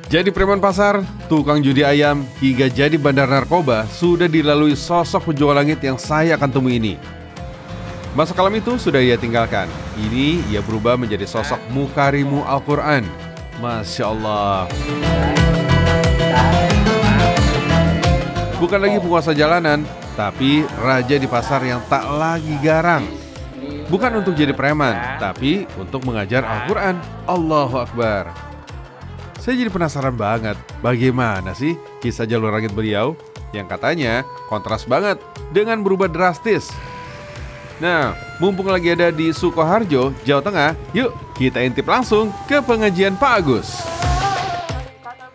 Jadi preman pasar, tukang judi ayam, hingga jadi bandar narkoba sudah dilalui sosok penjual langit yang saya akan temui ini. Masa kelam itu sudah ia tinggalkan. Ini ia berubah menjadi sosok mukarimu Al-Quran. Masya Allah. Bukan lagi penguasa jalanan, tapi raja di pasar yang tak lagi garang. Bukan untuk jadi preman, tapi untuk mengajar Al-Quran. Allahu Akbar. Saya jadi penasaran banget, bagaimana sih kisah jalur langit beliau yang katanya kontras banget dengan berubah drastis. Nah, mumpung lagi ada di Sukoharjo, Jawa Tengah, yuk kita intip langsung ke pengajian Pak Agus.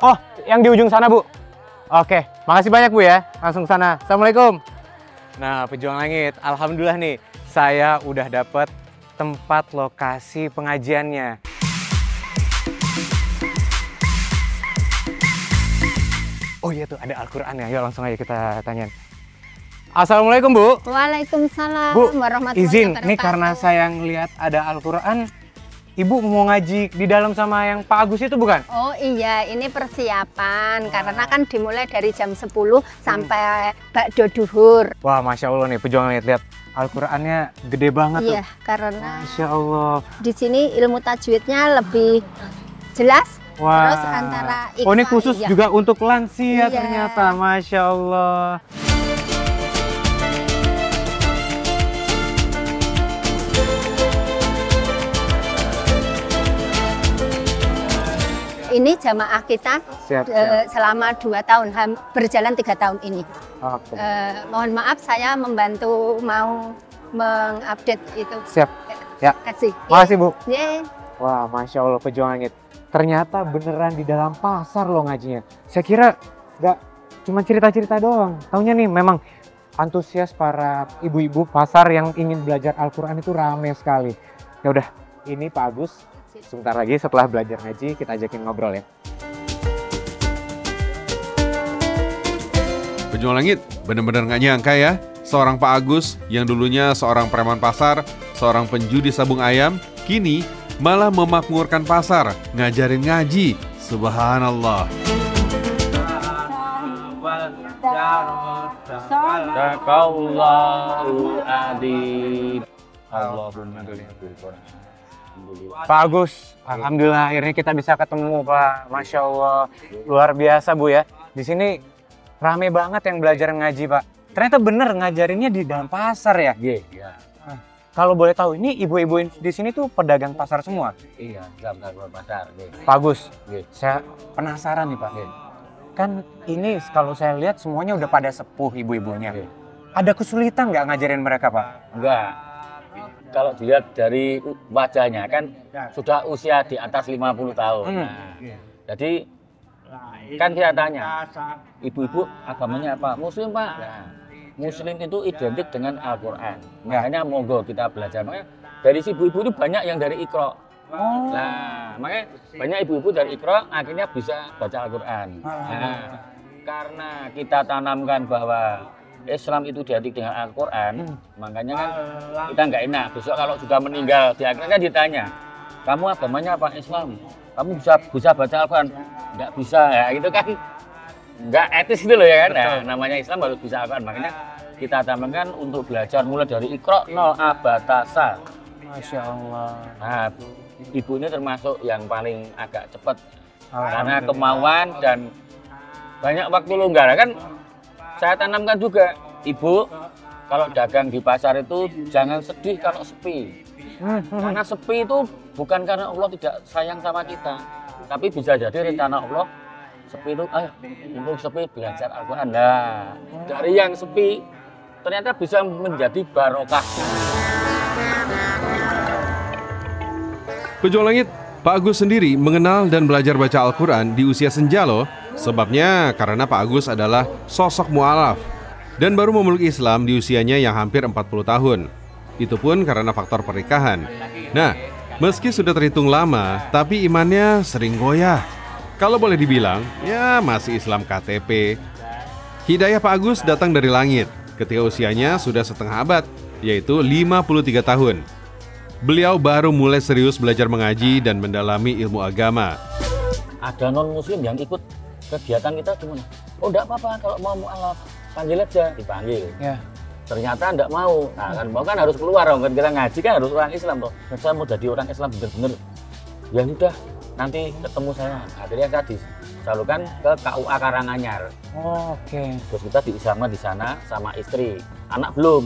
Oh, yang di ujung sana, Bu. Oke, makasih banyak, Bu ya. Langsung sana. Assalamualaikum. Nah, pejuang langit, alhamdulillah nih, saya udah dapet tempat lokasi pengajiannya. Oh iya tuh, ada Al-Quran ya. Yuk langsung aja kita tanyain. Assalamualaikum, Bu. Waalaikumsalam warahmatullahi izin, wabarakatuh. nih karena saya ngelihat ada Al-Quran, Ibu mau ngaji di dalam sama yang Pak Agus itu bukan? Oh iya, ini persiapan karena kan dimulai dari jam 10 sampai bakdo duhur. Wah, Masya Allah nih, pejuang lihat Al-Qurannya gede banget tuh. Iya, karena Masya Allah. di sini ilmu tajwidnya lebih jelas. Wah. Terus antara oh ini khusus iya. juga untuk lansia Iya. ternyata, Masya Allah. Ini jamaah kita Siap. selama 2 tahun, berjalan 3 tahun ini. Oke. Mohon maaf saya membantu mau mengupdate itu. Siap. Ya. Kasih. Makasih, Bu. Yeay. Wah, Masya Allah, pejuang langit. Ternyata beneran di dalam pasar loh ngajinya. Saya kira nggak cuma cerita-cerita doang. Taunya nih memang antusias para ibu-ibu pasar yang ingin belajar Al-Quran itu rame sekali. Ya udah, ini Pak Agus. Sebentar lagi setelah belajar ngaji kita ajakin ngobrol ya. Pejuang langit, benar-benar nggak nyangka ya, seorang Pak Agus yang dulunya seorang preman pasar, seorang penjudi sabung ayam, kini malah memakmurkan pasar, ngajarin ngaji. Subhanallah. Pak Agus, alhamdulillah akhirnya kita bisa ketemu, Pak. Masya Allah, luar biasa, Bu ya. Di sini rame banget yang belajar ngaji, Pak. Ternyata bener ngajarinnya di dalam pasar ya. Iya. Kalau boleh tahu, ini ibu-ibu di sini tuh pedagang pasar semua. Iya, dalam pasar. Pak Agus, Nggih. saya penasaran nih, Pak. Nggih. Kan ini kalau saya lihat semuanya udah pada sepuh ibu-ibunya. Nggih. Ada kesulitan nggak ngajarin mereka, Pak? Enggak. Kalau dilihat dari wajahnya kan sudah usia di atas 50 tahun. Nah, jadi kan kita tanya, ibu-ibu agamanya apa? Muslim, Pak. Nah, Muslim itu identik dengan Al-Quran. Makanya monggo kita belajar. Makanya dari si ibu-ibu itu banyak yang dari Iqra. Oh. Nah, makanya banyak ibu-ibu dari Iqra akhirnya bisa baca Al-Quran. Nah, karena kita tanamkan bahwa Islam itu identik dengan Al-Quran, makanya kan kita nggak enak. Besok kalau sudah meninggal, di akhirnya ditanya, kamu agamanya apa? Islam. Kamu bisa baca Al-Quran? Nggak bisa, ya itu kan nggak etis itu loh ya kan. Nah, namanya Islam harus bisa Al-Quran. Makanya kita tanamkan untuk belajar mulai dari Iqra 0 abatasa. Masya Allah. Nah, ibu ini termasuk yang paling agak cepat karena Alhamdulillah. kemauan dan banyak waktu longgar kan. Saya tanamkan juga, ibu kalau dagang di pasar itu jangan sedih kalau sepi. Karena sepi itu bukan karena Allah tidak sayang sama kita, tapi bisa jadi rencana Allah. Sepi itu, untuk sepi belajar Al-Quran. Nah, dari yang sepi ternyata bisa menjadi barokah. Pejuang langit, Pak Agus sendiri mengenal dan belajar baca Al-Quran di usia senja loh. Sebabnya karena Pak Agus adalah sosok mu'alaf dan baru memeluk Islam di usianya yang hampir 40 tahun. Itu pun karena faktor pernikahan. Nah, meski sudah terhitung lama, tapi imannya sering goyah. Kalau boleh dibilang, ya masih Islam KTP. Hidayah Pak Agus datang dari langit ketika usianya sudah setengah abad, yaitu 53 tahun. Beliau baru mulai serius belajar mengaji dan mendalami ilmu agama. ada non muslim yang ikut kegiatan kita gimana? Oh enggak apa-apa, kalau mau mualaf panggil aja, dipanggil. Ya. Ternyata enggak mau. Nah, kan mau kan harus keluar dong, kan kita ngaji kan harus orang Islam toh. Saya mau jadi orang Islam bener-bener. Ya udah, nanti ketemu saya. Akhirnya saya disalurkan ke KUA Karanganyar. Oh, oke. Terus kita diislamkan di sana sama istri. Anak belum.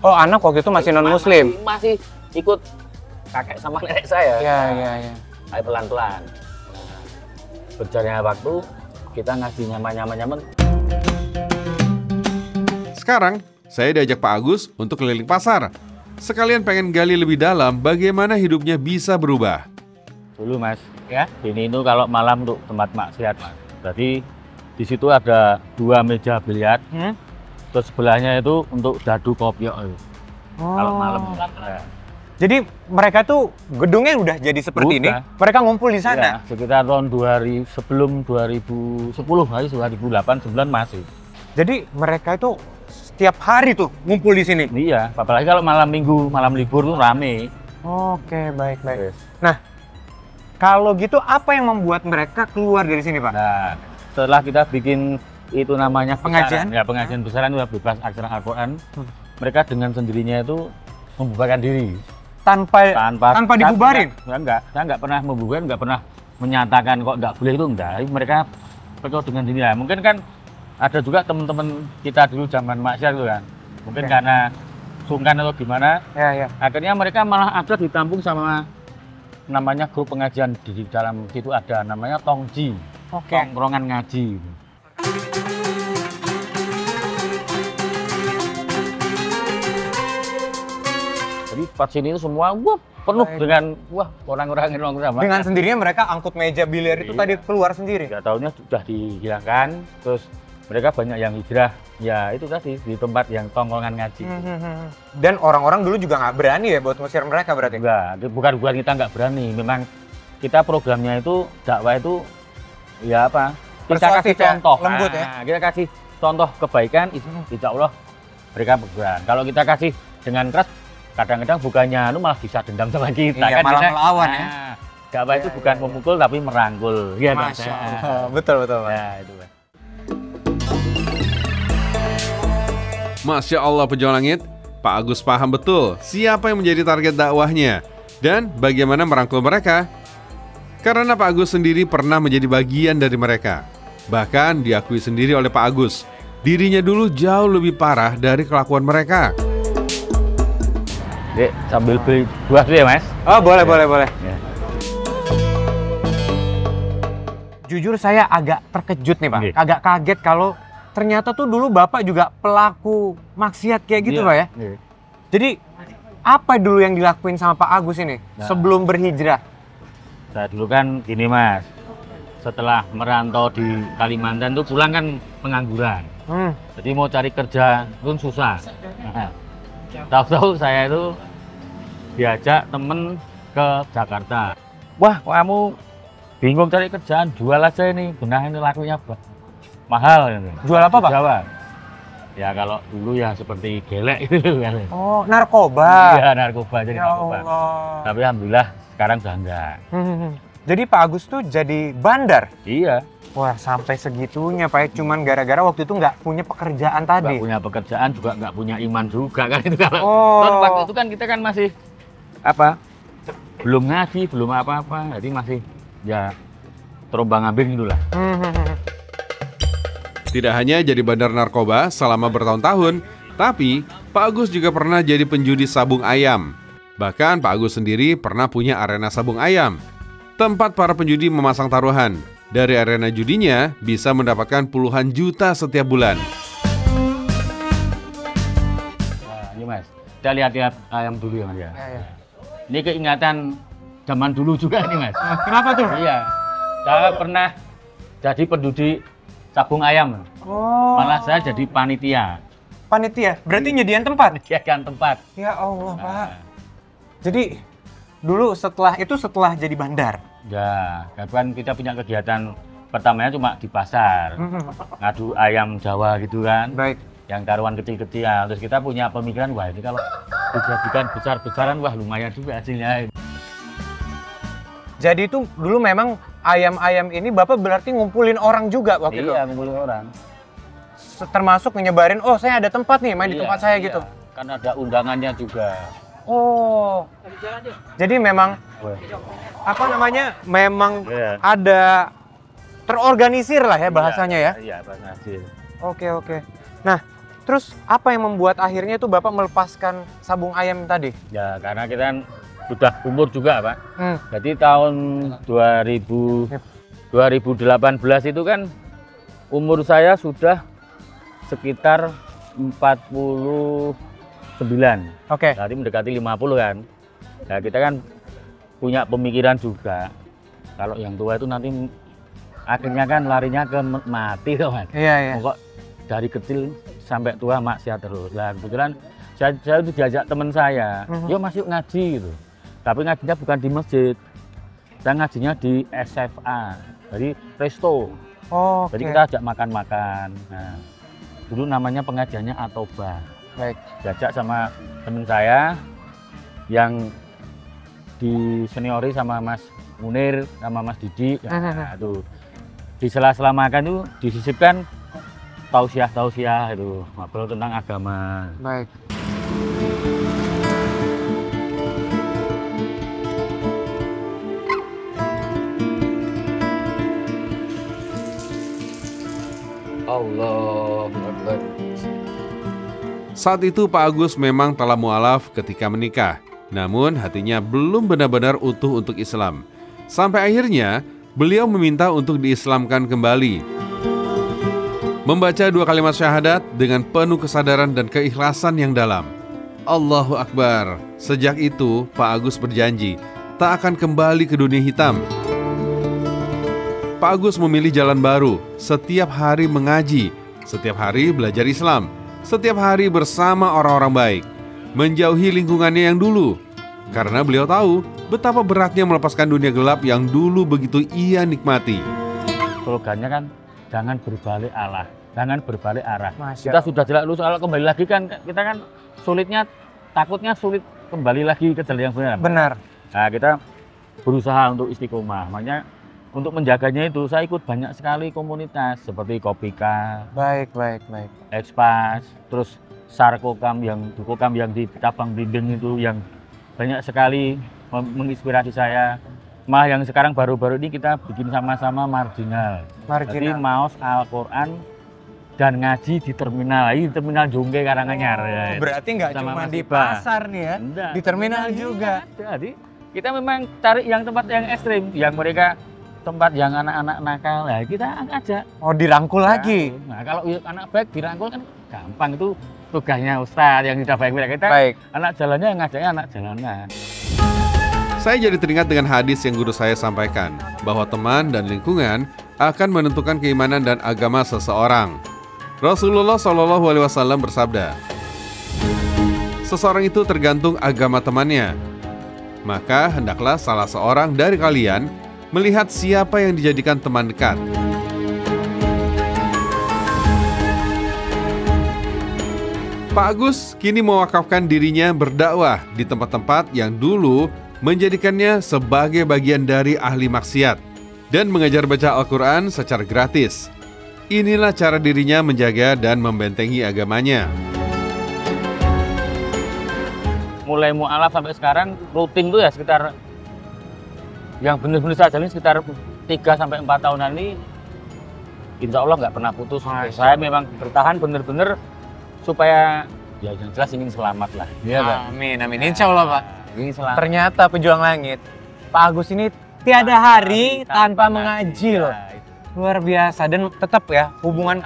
Oh, anak waktu itu masih non muslim. Masih ikut kakek sama nenek saya. Iya. Ayo pelan-pelan. Nah, berjalannya waktu kita ngaji nyaman. Sekarang, saya diajak Pak Agus untuk keliling pasar. Sekalian pengen gali lebih dalam bagaimana hidupnya bisa berubah. Dulu Mas, Ya. ini itu kalau malam untuk tempat maksiat Mas. Jadi di situ ada 2 meja biliar. Terus sebelahnya itu untuk dadu kopiok. Kalau malam. Ya. Jadi mereka tuh gedungnya udah jadi seperti ini. Udah. Mereka ngumpul di Ya, sana. sekitar tahun 2000 sebelum 2010 hari 2008 9 masih. Jadi mereka itu setiap hari tuh ngumpul di sini. Iya, apalagi kalau malam minggu, malam libur tuh rame. Oke, baik. Yes. Nah, kalau gitu apa yang membuat mereka keluar dari sini, Pak? Nah, setelah kita bikin itu namanya Pengajian? besaran, ya pengajian besaran udah bebas aksara Al-Quran. Mereka dengan sendirinya itu membubarkan diri Tanpa dibubarin? Saya nggak pernah membubarkan, nggak pernah menyatakan kok nggak boleh itu enggak. Mereka percaya dengan dirinya. Mungkin kan ada juga teman-teman kita dulu zaman maksiat itu kan. Mungkin Ya. karena sungkan atau gimana, Ya. akhirnya mereka malah ada ditampung sama namanya grup pengajian. Di dalam situ ada namanya Tongji, Oke. tongkrongan ngaji. Jadi pas sini itu semua penuh Baik. dengan orang-orang yang nongkrong sama. Dengan sendirinya mereka angkut meja biliar itu Iya. tadi keluar sendiri. Nggak tahunya sudah dihilangkan, terus mereka banyak yang hijrah. Ya itu tadi di tempat yang tongkrongan ngaji. Dan orang-orang dulu juga nggak berani ya buat ngusir mereka berarti? Enggak, bukan kita nggak berani. Memang kita programnya itu dakwah itu ya apa? Kita Persuasif kasih ya, contoh. lembut ya. Nah, kita kasih contoh kebaikan, insya Allah mereka bergerak. Kalau kita kasih dengan keras, kadang-kadang bukannya malah bisa dendam sama kita. Iya, malah kita, melawan ya. Dakwah itu bukan memukul tapi merangkul. Ya, Masya Allah. Betul, Pak. Ya, itu. Pak. Masya Allah pejuang langit, Pak Agus paham betul siapa yang menjadi target dakwahnya dan bagaimana merangkul mereka. Karena Pak Agus sendiri pernah menjadi bagian dari mereka. Bahkan diakui sendiri oleh Pak Agus, dirinya dulu jauh lebih parah dari kelakuan mereka. Dek, sambil beli buah dulu ya, Mas. Oh, boleh. Ya. Jujur saya agak terkejut nih, Pak. Iya. Agak kaget kalau ternyata tuh dulu Bapak juga pelaku maksiat kayak gitu, Pak ya. Iya. Jadi apa dulu yang dilakuin sama Pak Agus ini Nah. sebelum berhijrah? Saya dulu kan gini, Mas. Setelah merantau di Kalimantan tuh pulang kan pengangguran. Jadi mau cari kerja pun susah. Nah, tahu-tahu saya itu diajak temen ke Jakarta. Wah, kamu bingung cari kerjaan, jual aja ini. Benah ini lakunya mahal. Gitu. Jual apa, Pak? Jawa. Ya kalau dulu ya seperti gelek gitu kan. Oh, narkoba. Iya, narkoba jadi Ya narkoba. Allah. Tapi alhamdulillah sekarang sudah enggak. Jadi Pak Agus tuh jadi bandar. Iya. Wah, sampai segitunya Pak ya. Cuman gara-gara waktu itu nggak punya pekerjaan Nggak tadi. punya pekerjaan juga nggak punya iman juga kan itu kalau Oh. kan waktu itu kan kita kan masih apa belum ngaji belum apa-apa jadi masih ya terombang-ambing itulah. Tidak hanya jadi bandar narkoba selama bertahun-tahun, tapi Pak Agus juga pernah jadi penjudi sabung ayam. Bahkan Pak Agus sendiri pernah punya arena sabung ayam, tempat para penjudi memasang taruhan. Dari arena judinya bisa mendapatkan puluhan juta setiap bulan. Nah, ini Mas kita lihat-lihat ayam dulu ya Mas ya. Ya. Ini keingatan zaman dulu juga ini Mas. Kenapa tuh? Iya saya pernah jadi penjudi sabung ayam Oh. malah saya jadi panitia Panitia. Berarti nyediain tempat. menyediakan tempat. Ya Allah, Pak. Nah, Jadi dulu setelah jadi bandar. ya, kan kita punya kegiatan pertamanya cuma di pasar, ngadu ayam Jawa gitu kan, Baik. yang taruhan kecil-kecil. Terus kita punya pemikiran, wah ini kalau dijadikan besar-besaran, wah lumayan juga hasilnya. Jadi itu dulu memang ayam-ayam ini Bapak berarti ngumpulin orang juga waktu itu? Iya, ngumpulin orang. Termasuk nyebarin, oh saya ada tempat nih, main di tempat saya gitu? Kan ada undangannya juga. Oh, jadi memang, apa namanya, memang ada terorganisir lah ya bahasanya ya? Iya, organisir. Oke. Nah, terus apa yang membuat akhirnya itu Bapak melepaskan sabung ayam tadi? Ya, karena kita kan sudah umur juga, Pak. Jadi tahun 2018 itu kan umur saya sudah sekitar 49. Oke. Berarti mendekati 50 kan. Nah, kita kan punya pemikiran juga. Kalau yang tua itu nanti akhirnya kan larinya ke mati tuh kan. Iya. Pokok dari kecil sampai tua maksiat terus. Nah, kebetulan saya itu diajak teman saya, yuk masuk ngaji gitu. Tapi ngajinya bukan di masjid. Saya ngajinya di SFA, jadi resto. Oh, jadi kita ajak makan-makan. Nah, dulu namanya pengajiannya Atoba. Baik. Diajak sama teman saya yang diseniori sama Mas Munir sama Mas Didi. Nah, itu di sela-sela makan itu disisipkan tausiah itu ngobrol tentang agama. Baik. Allahu Akbar. Saat itu Pak Agus memang telah mualaf ketika menikah, namun hatinya belum benar-benar utuh untuk Islam. Sampai akhirnya beliau meminta untuk diislamkan kembali. Membaca 2 kalimat syahadat dengan penuh kesadaran dan keikhlasan yang dalam. Allahu Akbar. Sejak itu Pak Agus berjanji tak akan kembali ke dunia hitam. Pak Agus memilih jalan baru, setiap hari mengaji, setiap hari belajar Islam, setiap hari bersama orang-orang baik, menjauhi lingkungannya yang dulu. Karena beliau tahu betapa beratnya melepaskan dunia gelap yang dulu begitu ia nikmati. Slogannya kan jangan berbalik arah, jangan berbalik arah. Masya Kita sudah jelas lulus, kalau kembali lagi kan kita kan takutnya sulit kembali lagi ke jalan yang benar. Benar. Nah, kita berusaha untuk istiqomah. Makanya untuk menjaganya itu saya ikut banyak sekali komunitas seperti Kopika, Baik. Expas, terus Sarkokam yang di cabang Blimbing itu yang banyak sekali menginspirasi saya. Yang sekarang baru-baru ini kita bikin sama-sama marginal. Jadi maos Al-Quran dan ngaji di terminal. Ini terminal Jongke Karanganyar. Berarti nggak cuma Mas di Iba. pasar nih ya, Enggak, di terminal juga. Jadi kita memang cari yang tempat yang ekstrim, yang mereka tempat yang anak-anak nakal, ya kita ajak. Oh, dirangkul lagi. Nah, kalau anak baik dirangkul kan gampang, itu tugasnya Ustadz yang sudah baik-baik. Kita anak jalannya yang ngajaknya anak jalanan. Saya jadi teringat dengan hadis yang guru saya sampaikan, bahwa teman dan lingkungan akan menentukan keimanan dan agama seseorang. Rasulullah SAW bersabda, seseorang itu tergantung agama temannya. Maka hendaklah salah seorang dari kalian melihat siapa yang dijadikan teman dekat. Pak Agus kini mewakafkan dirinya berdakwah di tempat-tempat yang dulu menjadikannya sebagai bagian dari ahli maksiat dan mengajar baca Al-Quran secara gratis. Inilah cara dirinya menjaga dan membentengi agamanya. Mulai mu'alaf sampai sekarang rutin tuh ya sekitar yang benar-benar saya jalani sekitar 3-4 tahunan ini, insya Allah nggak pernah putus. Saya memang bertahan benar-benar supaya ya yang jelas ingin selamat lah. Ya, amin. Insya Allah Pak. Ingin selamat. Ternyata pejuang langit, Pak Agus ini tiada hari tanpa mengaji loh. Luar biasa, dan tetap ya hubungan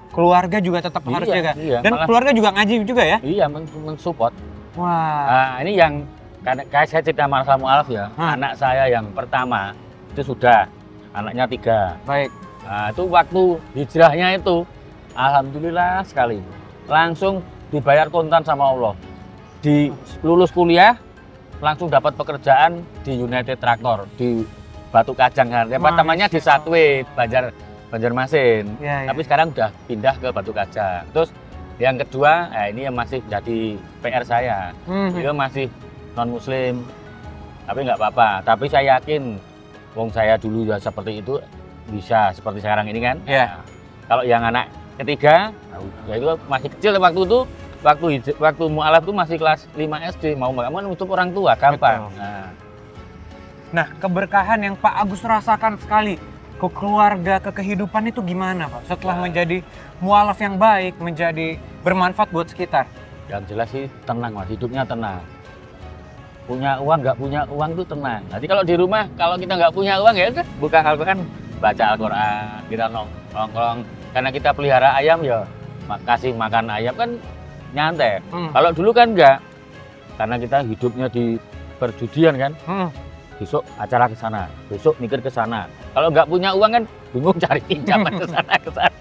keluarga juga tetap harus jaga. Iya, dan keluarga juga ngaji juga ya? Iya, mensupport. Wah. Nah, ini yang kayak saya cerita masalah mu'alaf ya. Anak saya yang pertama itu sudah, anaknya 3. Baik. Nah, itu waktu hijrahnya itu alhamdulillah sekali. Langsung dibayar kontan sama Allah. Lulus kuliah langsung dapat pekerjaan di United Tractor di Batu Kajang kan. Yang pertamanya di Satwe, Banjarmasin. Ya. Tapi sekarang udah pindah ke Batu Kajang. Terus yang kedua, ini yang masih jadi PR saya. Dia masih non muslim. Tapi nggak apa-apa. Tapi saya yakin, wong saya dulu ya seperti itu bisa seperti sekarang ini kan. Iya. Kalau yang anak ketiga, ya itu masih kecil waktu itu. Waktu mualaf itu masih kelas 5 SD, mau nggak mau nutup orang tua, gampang. Nah, keberkahan yang Pak Agus rasakan sekali ke keluarga, ke kehidupan itu gimana Pak? Setelah menjadi mualaf yang baik, menjadi bermanfaat buat sekitar. Yang jelas sih tenang Mas, hidupnya tenang. Punya uang, nggak punya uang itu tenang. Nanti kalau di rumah, kalau kita nggak punya uang ya udah buka Al-Quran, baca Al-Quran, kita nongkrong. Karena kita pelihara ayam ya, kasih makan ayam kan nyantai. Kalau dulu kan enggak, karena kita hidupnya di perjudian kan. Besok acara ke sana, besok mikir ke sana. Kalau nggak punya uang kan bingung cari pinjaman ke sana ke sana.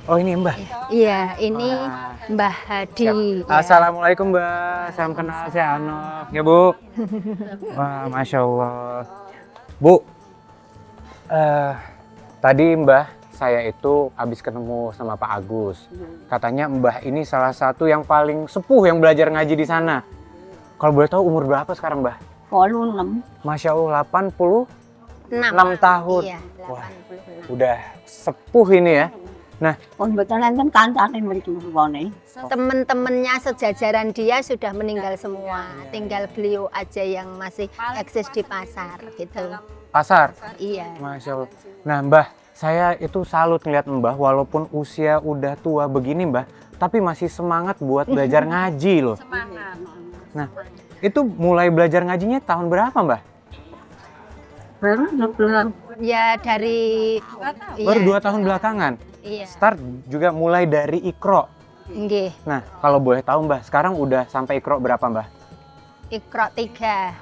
Oh ini Mbah? Iya, ini Mbah Hadi. Ya. Assalamualaikum Mbak, salam kenal, saya Anok. Ya Bu. Wah, Masya Allah. Bu, tadi Mbah saya itu habis ketemu sama Pak Agus. Katanya Mbah ini salah satu yang paling sepuh yang belajar ngaji di sana. Kalau boleh tahu umur berapa sekarang Mbah? 86. Masya Allah, 86 tahun. Iya, 86. Wah, udah sepuh ini ya. Nah, Kebetulan kan kancane mriki rupane. Teman-temannya sejajaran dia sudah meninggal semua. Tinggal beliau aja yang masih eksis di pasar gitu. pasar. Iya. Masya Allah. Nah Mbah, saya itu salut ngeliat Mbah walaupun usia udah tua begini Mbah, tapi masih semangat buat belajar ngaji loh. Semangat. Nah, itu mulai belajar ngajinya tahun berapa Mbah? Baru 2 bulan. Ya dari Baru 2 tahun belakangan. Iya. Start juga mulai dari Iqra. Nggih. Nah, kalau boleh tahu Mbah, sekarang udah sampai Iqra berapa Mbah? Iqra 3.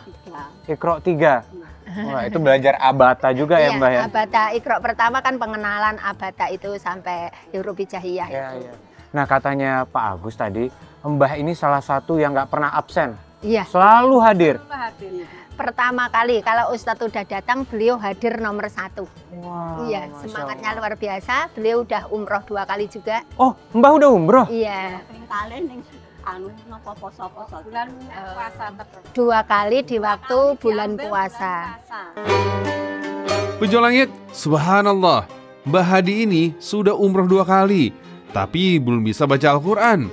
Iqra 3. Wah, itu belajar abata juga ya Mbah ya? Abata Iqra pertama kan pengenalan abata itu sampai huruf hijaiyah. Iya, iya. Nah, katanya Pak Agus tadi, Mbah ini salah satu yang nggak pernah absen. Iya. Selalu hadir. Pertama kali kalau Ustadz udah datang, beliau hadir nomor 1. Wow, Iya, Masya semangatnya Allah. luar biasa. Beliau udah umroh 2 kali juga. Oh, Mbah udah umroh? Iya. Kali ning anu napa poso-poso bulan puasa terus. 2 kali di waktu bulan puasa. Penjual langit, subhanallah, Mbah Hadi ini sudah umroh 2 kali, tapi belum bisa baca Al-Quran.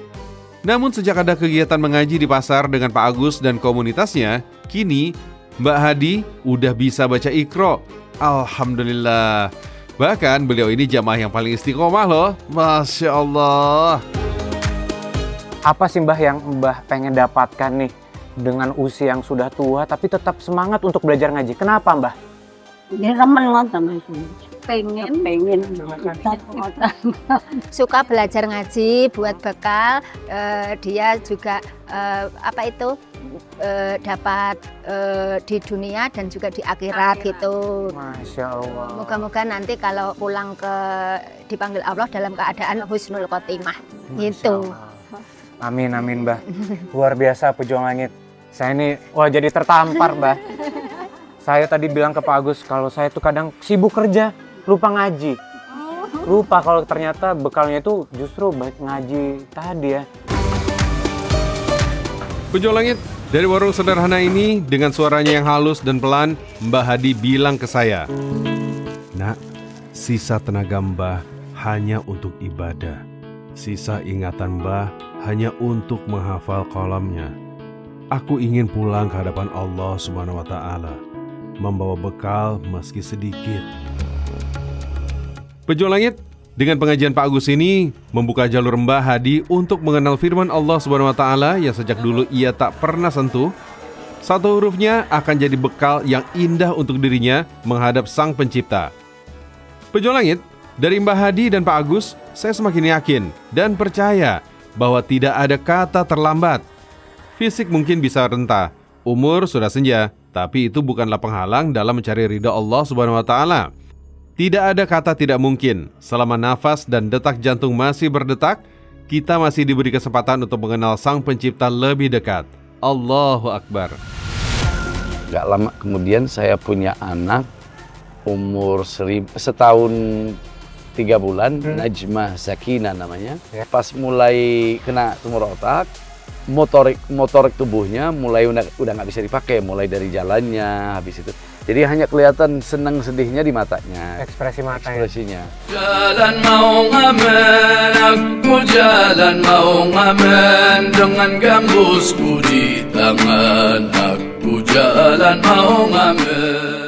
Namun sejak ada kegiatan mengaji di pasar dengan Pak Agus dan komunitasnya, kini Mbak Hadi udah bisa baca Iqra. Alhamdulillah. Bahkan beliau ini jamaah yang paling istiqomah loh. Masya Allah. Apa sih Mbah yang Mbah pengen dapatkan nih dengan usia yang sudah tua tapi tetap semangat untuk belajar ngaji? Kenapa Mbah? Ini remen ngoten iki. Pengen. Suka belajar ngaji buat bekal. Dia juga dapat di dunia dan juga di akhirat gitu. Masya Allah. Moga-moga nanti kalau pulang dipanggil Allah dalam keadaan husnul khotimah gitu. Amin, amin Mbah. Luar biasa pejuang langit. Saya ini, wah jadi tertampar Mbah. Saya tadi bilang ke Pak Agus, kalau saya tuh kadang sibuk kerja, lupa ngaji. Lupa kalau ternyata bekalnya itu justru ngaji tadi ya. Penjual langit, dari warung sederhana ini dengan suaranya yang halus dan pelan, Mbah Hadi bilang ke saya, "Nak, sisa tenaga Mbah hanya untuk ibadah. Sisa ingatan Mbah hanya untuk menghafal qalamnya. Aku ingin pulang ke hadapan Allah Subhanahu wa Ta'ala, membawa bekal meski sedikit." Penjual langit, dengan pengajian Pak Agus ini membuka jalur Mbah Hadi untuk mengenal firman Allah Subhanahu wa Ta'ala yang sejak dulu ia tak pernah sentuh. Satu hurufnya akan jadi bekal yang indah untuk dirinya menghadap Sang Pencipta. Penjual langit, dari Mbah Hadi dan Pak Agus, saya semakin yakin dan percaya bahwa tidak ada kata terlambat. Fisik mungkin bisa renta, umur sudah senja, tapi itu bukanlah penghalang dalam mencari ridha Allah Subhanahu wa Ta'ala. Tidak ada kata tidak mungkin. Selama nafas dan detak jantung masih berdetak, kita masih diberi kesempatan untuk mengenal Sang Pencipta lebih dekat. Allahu Akbar. Gak lama kemudian saya punya anak umur setahun 3 bulan, Najmah Sakinah namanya. Pas mulai kena tumor otak, motorik tubuhnya mulai udah nggak bisa dipakai, mulai dari jalannya, habis itu. Jadi hanya kelihatan senang sedihnya di matanya. Ekspresi matanya. Ekspresinya. Jalan mau ngamen, aku jalan mau ngamen, dengan gambusku di tangan, aku jalan mau ngamen.